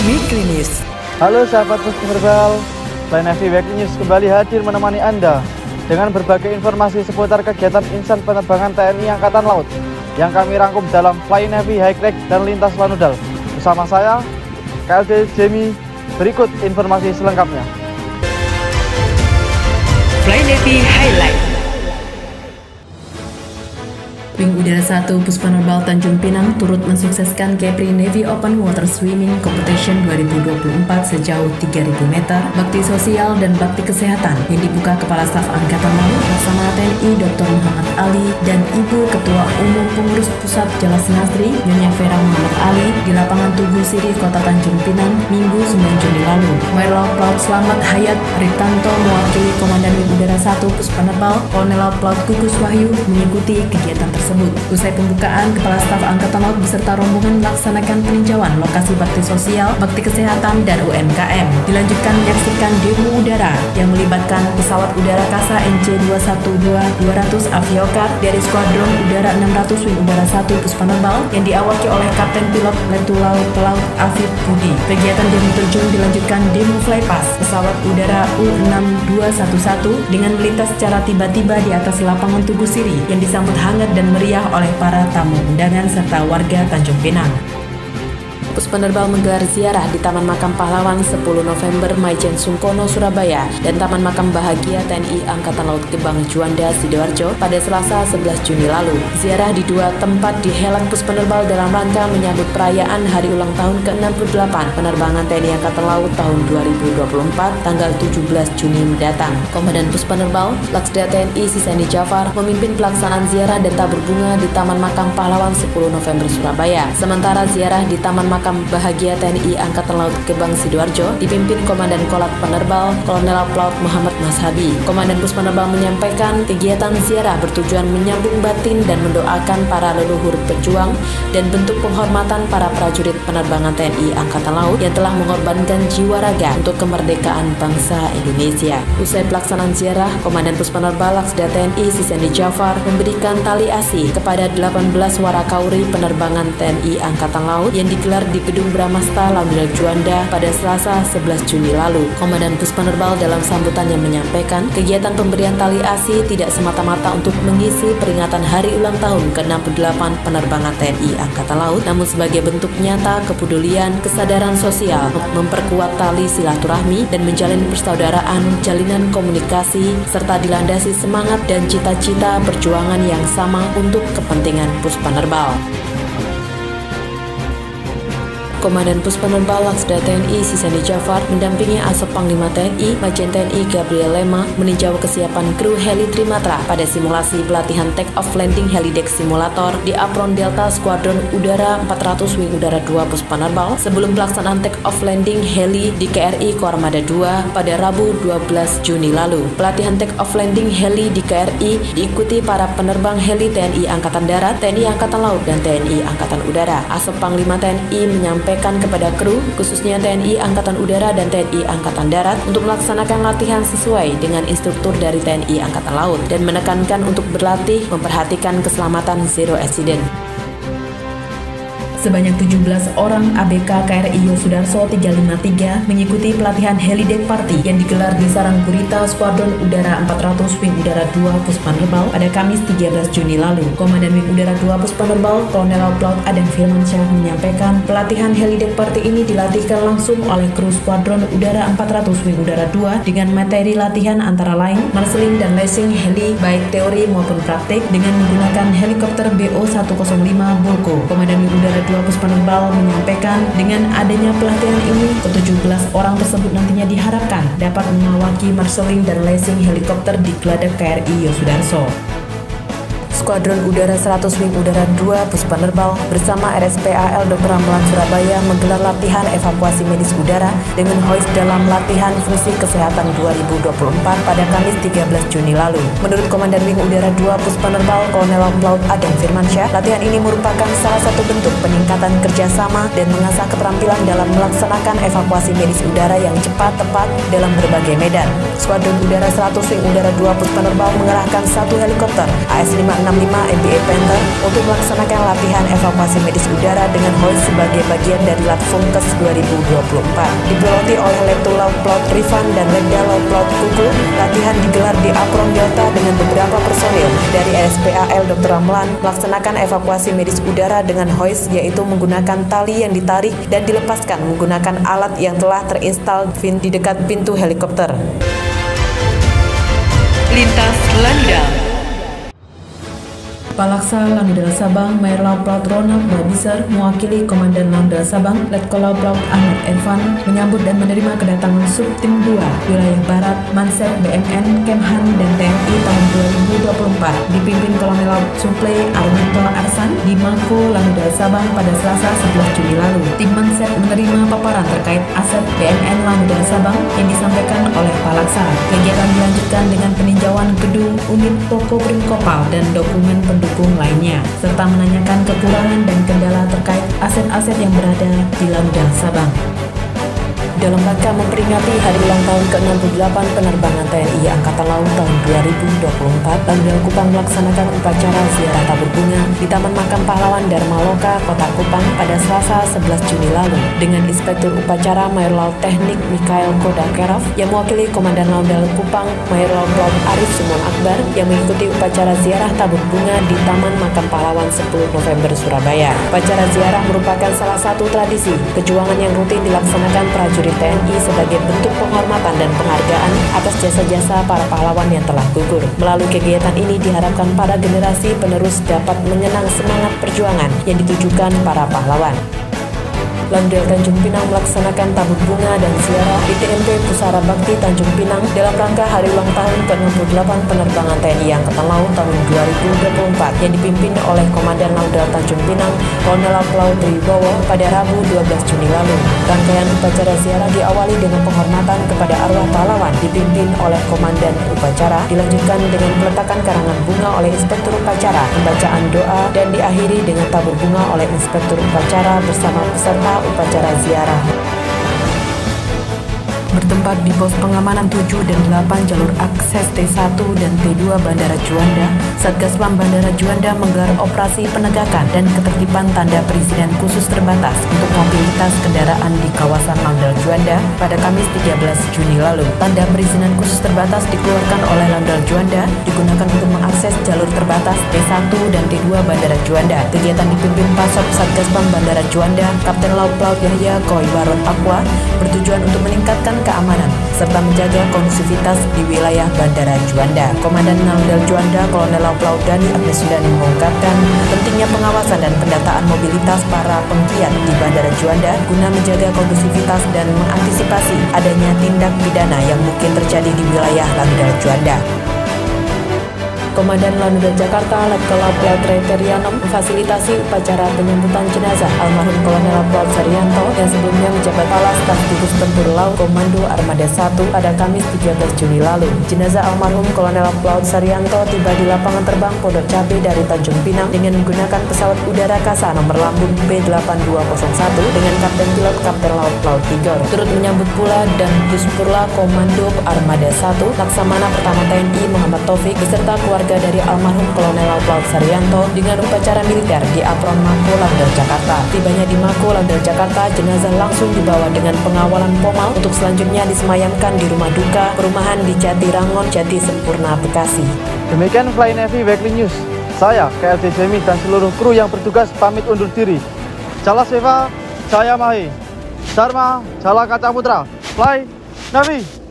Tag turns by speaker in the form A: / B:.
A: Weekly News.
B: Halo sahabat penerbal, Fly Navy Weekly News kembali hadir menemani Anda dengan berbagai informasi seputar kegiatan insan penerbangan TNI Angkatan Laut yang kami rangkum dalam Fly Navy High Track dan Lintas Lanudal. Bersama saya, KLD Jamie, berikut informasi selengkapnya.
A: Fly Navy Highlight. Wing Udara 1 Puspenerbal Tanjung Pinang turut mensukseskan Kepri Navy Open Water Swimming Competition 2024 sejauh 3.000 meter, bakti sosial dan bakti kesehatan yang dibuka Kepala Staf Angkatan Laut Laksamana TNI Dr. Muhammad Ali dan Ibu Ketua Umum Pengurus Pusat Jelas Nasri Nyonya Vera Muhammad Ali di lapangan Tugu Sirih Kota Tanjung Pinang Minggu 9 Juni lalu. Kolonel Laut Slamet Hayat Ritanto mewakili Komandan Wing Udara 1 Puspenerbal Kolonel Laut Gugus Wahyu mengikuti kegiatan tersebut. Usai pembukaan, Kepala Staf Angkatan Laut beserta rombongan melaksanakan peninjauan lokasi bakti sosial, bakti kesehatan, dan UMKM. Dilanjutkan menyaksikan demo udara yang melibatkan pesawat udara Kasa NC212-200 Aviocar dari Skuadron Udara 600 Wing Udara 1 Puspenerbal yang diawaki oleh Kapten Pilot Letu Laut Pelaut Afif Budi. Kegiatan demo terjun dilanjutkan demo flypass pesawat udara U6211 dengan melintas secara tiba-tiba di atas lapangan Tugu Sirih yang disambut hangat dan meriah oleh para tamu undangan serta warga Tanjung Pinang. Puspenerbal menggelar ziarah di Taman Makam Pahlawan 10 November Maijen Sungkono, Surabaya dan Taman Makam Bahagia TNI Angkatan Laut Gebang Juanda, Sidoarjo pada Selasa 11 Juni lalu. Ziarah di dua tempat dihelang Puspenerbal dalam rangka menyambut perayaan hari ulang tahun ke-68 penerbangan TNI Angkatan Laut tahun 2024 tanggal 17 Juni mendatang. Komandan Puspenerbal Laksda TNI Sisani Jafar memimpin pelaksanaan ziarah dan tabur bunga di Taman Makam Pahlawan 10 November Surabaya. Sementara ziarah di Taman Makam Bahagia TNI Angkatan Laut Gebang Sidoarjo dipimpin Komandan Kolat Penerbal Kolonel Pelaut Muhammad Mashabi. Komandan Puspenerbal menyampaikan kegiatan ziarah bertujuan menyambung batin dan mendoakan para leluhur pejuang dan bentuk penghormatan para prajurit penerbangan TNI Angkatan Laut yang telah mengorbankan jiwa raga untuk kemerdekaan bangsa Indonesia. Usai pelaksanaan ziarah, Komandan Puspenerbal Laksda TNI Sisani Jafar memberikan tali asi kepada 18 warakauri penerbangan TNI Angkatan Laut yang digelar di Gedung Bramasta Lanudal Juanda pada Selasa 11 Juni lalu. Komandan Puspenerbal dalam sambutannya menyampaikan kegiatan pemberian tali asi tidak semata-mata untuk mengisi peringatan hari ulang tahun ke-68 penerbangan TNI Angkatan Laut, namun sebagai bentuk nyata kepedulian, kesadaran sosial, memperkuat tali silaturahmi dan menjalin persaudaraan, jalinan komunikasi, serta dilandasi semangat dan cita-cita perjuangan yang sama untuk kepentingan Puspenerbal. Komandan Puspenerbal Laksda TNI Sisani Jafar mendampingi Asop Panglima TNI Majen TNI Gabriel Lema meninjau kesiapan kru heli Trimatra pada simulasi pelatihan Take Off Landing Helideck Simulator di Apron Delta Skuadron Udara 400 Wing Udara 2 Puspenerbal sebelum pelaksanaan Take Off Landing Heli di KRI Koarmada 2 pada Rabu 12 Juni lalu. Pelatihan Take Off Landing Heli di KRI diikuti para penerbang heli TNI Angkatan Darat, TNI Angkatan Laut, dan TNI Angkatan Udara. Asop Panglima TNI menyampaikan kepada kru, khususnya TNI Angkatan Udara dan TNI Angkatan Darat, untuk melaksanakan latihan sesuai dengan instruktur dari TNI Angkatan Laut dan menekankan untuk berlatih memperhatikan keselamatan zero accident. Sebanyak 17 orang ABK KRI Yosudarso 353 mengikuti pelatihan Helideck Party yang digelar di Sarang Gurita Skuadron Udara 400 Wing Udara 2 Puspenerbal pada Kamis 13 Juni lalu. Komandan Wing Udara 2 Puspenerbal Kolonel Pelaut Adam Firmansyah menyampaikan pelatihan Helideck Party ini dilatihkan langsung oleh kru Skuadron Udara 400 Wing Udara 2 dengan materi latihan antara lain marshaling dan lacing heli baik teori maupun praktik dengan menggunakan helikopter BO-105 Bulko. Komandan Wing Udara 2 Puspenerbal menyampaikan dengan adanya pelatihan ini, ke-17 orang tersebut nantinya diharapkan dapat mengawaki marshaling dan lacing helikopter di Geladak KRI Yosudarso. Skuadron Udara 100 Wing Udara 2 Puspenerbal bersama RSPAL Dr. Ramlan Surabaya menggelar latihan evakuasi medis udara dengan hoist dalam latihan fungsi kesehatan 2024 pada Kamis 13 Juni lalu. Menurut Komandan Wing Udara 2 Puspenerbal Kolonel Pelaut Adam Firmansyah, latihan ini merupakan salah satu bentuk peningkatan kerjasama dan mengasah keterampilan dalam melaksanakan evakuasi medis udara yang cepat, tepat dalam berbagai medan. Skuadron Udara 100 Wing Udara 2 Puspenerbal mengerahkan satu helikopter AS-56 85 MBA Panther untuk melaksanakan latihan evakuasi medis udara dengan hoist sebagai bagian dari Latfonkes 2024. Dipiloti oleh Letkol Laut Pelaut Rifan dan Letda Laut Pelaut Kuku, latihan digelar di Apron Delta dengan beberapa personil dari RSPAL Dr. Ramlan melaksanakan evakuasi medis udara dengan hoist, yaitu menggunakan tali yang ditarik dan dilepaskan menggunakan alat yang telah terinstal di dekat pintu helikopter.
C: Lintas Lanudal.
A: Palaksa Lanudal Sabang, Mayor Laut Pelaut Ronald Babisar mewakili Komandan Lanudal Sabang, Letkol Laut Pelaut Ahmad Irfan menyambut dan menerima kedatangan Subtim 2 Wilayah Barat, Mansek BMN, Kemhan dan TNI tahun 2024 dipimpin Kolonel Laut Suplai Armanto Arsan di Mako Lanudal Sabang pada Selasa 11 Juli lalu. Tim Mansek menerima paparan terkait aset BMN Lanudal Sabang yang disampaikan oleh Palaksa. Kegiatan dilanjutkan dengan peninjauan gedung, unit toko Primkopal dan dokumen pendukung lainnya, serta menanyakan kekurangan dan kendala terkait aset-aset yang berada di Lanudal Sabang. Dalam rangka memperingati hari ulang tahun ke-68 penerbangan TNI Angkatan Laut tahun 2024, Lanudal Kupang melaksanakan upacara ziarah tabur bunga di Taman Makam Pahlawan Dharma Loka, Kota Kupang pada Selasa 11 Juni lalu dengan Inspektur Upacara Mayor Laut Teknik Mikhail Kodakerov yang mewakili Komandan Lanudal Kupang Mayor Laut Pelaut Arif Sumon Akbar yang mengikuti upacara ziarah tabur bunga di Taman Makam Pahlawan 10 November Surabaya. Upacara ziarah merupakan salah satu tradisi perjuangan yang rutin dilaksanakan prajurit TNI sebagai bentuk penghormatan dan penghargaan atas jasa-jasa para pahlawan yang telah gugur. Melalui kegiatan ini diharapkan para generasi penerus dapat mengenang semangat perjuangan yang ditujukan para pahlawan. Lanudal Tanjung Pinang melaksanakan tabur bunga dan ziarah di TMP Pusara Bakti Tanjung Pinang dalam rangka hari ulang tahun ke-68 penerbangan TNI Angkatan Laut tahun 2024 yang dipimpin oleh Komandan Lanudal Tanjung Pinang, Kolonel Laut Pelaut Wibowo pada Rabu 12 Juni lalu. Rangkaian upacara ziarah diawali dengan penghormatan kepada arwah pahlawan dipimpin oleh Komandan Upacara, dilanjutkan dengan peletakan karangan bunga oleh Inspektur Upacara, pembacaan doa, dan diakhiri dengan tabur bunga oleh Inspektur Upacara bersama peserta upacara ziarah. Bertempat di pos pengamanan 7 dan 8 jalur akses T1 dan T2 Bandara Juanda, Satgas Pam Bandara Juanda menggelar operasi penegakan dan ketertiban tanda perizinan khusus terbatas untuk mobilitas kendaraan di kawasan Lanudal Juanda pada Kamis 13 Juni lalu. Tanda perizinan khusus terbatas dikeluarkan oleh Lanudal Juanda digunakan untuk mengakses jalur terbatas T1 dan T2 Bandara Juanda. Kegiatan dipimpin Pasop Satgas Pam Bandara Juanda, Kapten Laut Pelaut Yahya Koiwaron Aqua, bertujuan untuk meningkatkan keamanan serta menjaga kondusivitas di wilayah Bandara Juanda. Komandan Lanudal Juanda, Kolonel Laut Pelaut Dani Agnesudani mengungkapkan pentingnya pengawasan dan pendataan mobilitas para penggiat di Bandara Juanda guna menjaga kondusivitas dan mengantisipasi adanya tindak pidana yang mungkin terjadi di wilayah Lanudal Juanda. Komandan Lanudal Jakarta, Letkol Laut Pelaut Teriano memfasilitasi upacara penyambutan jenazah almarhum Kolonel Laut Pelaut Saryanto yang sebelumnya menjabat Kepala Staf Gugus Tempur Laut Komando Armada 1 pada Kamis 13 Juni lalu. Jenazah almarhum Kolonel Laut Pelaut Saryanto tiba di lapangan terbang Pondok Cabe dari Tanjung Pinang dengan menggunakan pesawat udara Kasa nomor lambung P8201 dengan Kapten Pilot Kapten Laut Pelaut Tigor. Turut menyambut pula dan Guspurla Komando Armada 1 Laksamana Pertama TNI Muhammad Taufik beserta keluarga dari almarhum Kolonel Laut Pelaut Saryanto dengan upacara militer di Apron Mako Lanudal Jakarta. Tibanya di Mako Lanudal Jakarta, jenazah langsung dibawa dengan pengawalan Pomal untuk selanjutnya disemayamkan di rumah duka perumahan di Jati Rangon, Jati Sempurna, Bekasi.
B: Demikian Fly Navy Weekly News. Saya, KLT Jemi dan seluruh kru yang bertugas pamit undur diri. Jala Seva, Jaya Mahi, Dharma, Jala Kaca Putra, Fly Navy.